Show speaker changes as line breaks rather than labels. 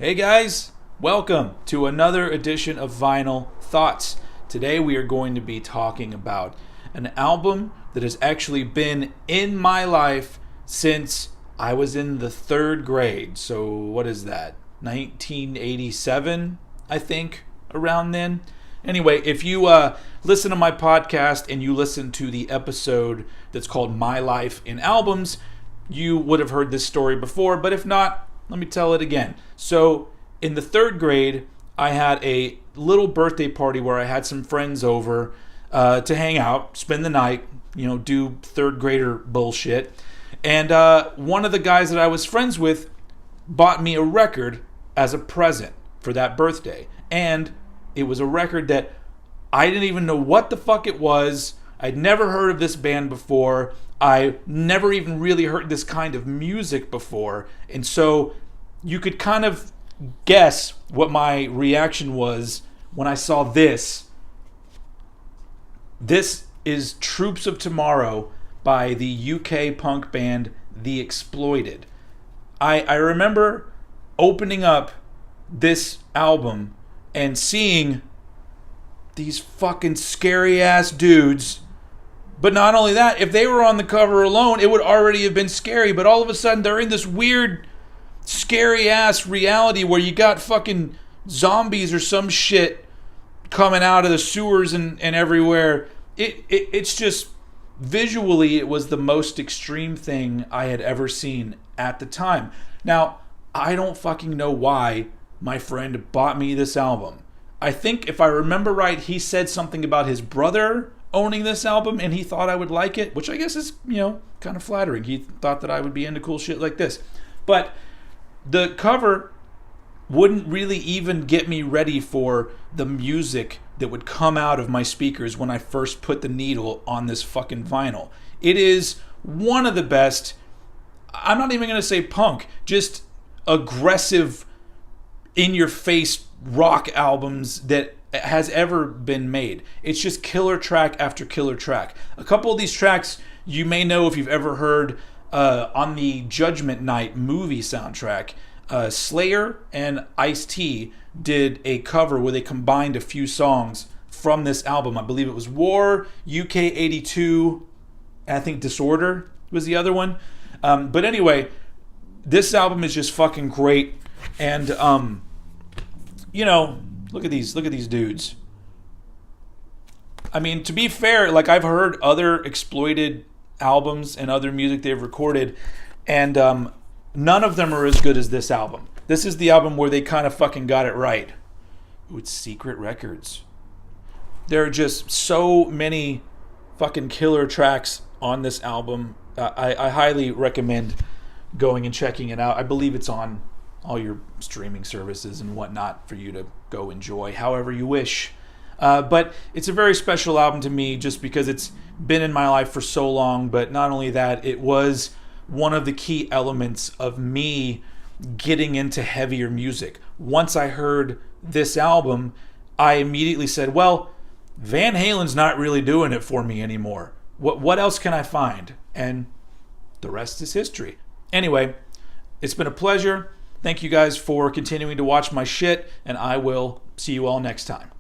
Hey guys, welcome to another edition of Vinyl Thoughts. Today we are going to be talking about an album that has actually been in my life since I was in the third grade. So what is that? 1987, I think, around then. Anyway, if you listen to my podcast and you listen to the episode that's called My Life in Albums, you would have heard this story before, but if not, let me tell it again. So, in the third grade, I had a little birthday party where I had some friends over to hang out, spend the night, do third grader bullshit. And one of the guys that I was friends with bought me a record as a present for that birthday. And it was a record that I didn't even know what the fuck it was. I'd never heard of this band before. I never even really heard this kind of music before. And so you could kind of guess what my reaction was when I saw this. This is Troops of Tomorrow by the UK punk band The Exploited. I remember opening up this album and seeing these fucking scary ass dudes. But not only that, if they were on the cover alone, it would already have been scary. But all of a sudden, they're in this weird, scary ass reality where you got fucking zombies or some shit coming out of the sewers and everywhere. It's just, visually, it was the most extreme thing I had ever seen at the time. Now, I don't fucking know why my friend bought me this album. I think if I remember right, he said something about his brother owning this album and he thought I would like it, which I guess is, kind of flattering. He thought that I would be into cool shit like this. But the cover wouldn't really even get me ready for the music that would come out of my speakers when I first put the needle on this fucking vinyl. It is one of the best, I'm not even going to say punk, just aggressive, in-your-face rock albums that has ever been made. It's just killer track after killer track. A couple of these tracks you may know if you've ever heard on the Judgment Night movie soundtrack. Slayer and Ice-T did a cover where they combined a few songs from this album. I believe it was War, UK 82, and I think Disorder was the other one. But anyway, this album is just fucking great. And, look at these dudes. I mean, to be fair, like, I've heard other Exploited albums and other music they've recorded, and none of them are as good as this album. This is the album where they kind of fucking got it right. Ooh, it's Secret Records. There are just so many fucking killer tracks on this album. I highly recommend going and checking it out. I believe it's on all your streaming services and whatnot for you to go enjoy however you wish. But it's a very special album to me just because it's been in my life for so long. But not only that, it was one of the key elements of me getting into heavier music. Once I heard this album, I immediately said, well, Van Halen's not really doing it for me anymore. What else can I find? And the rest is history. Anyway, it's been a pleasure. Thank you guys for continuing to watch my shit, and I will see you all next time.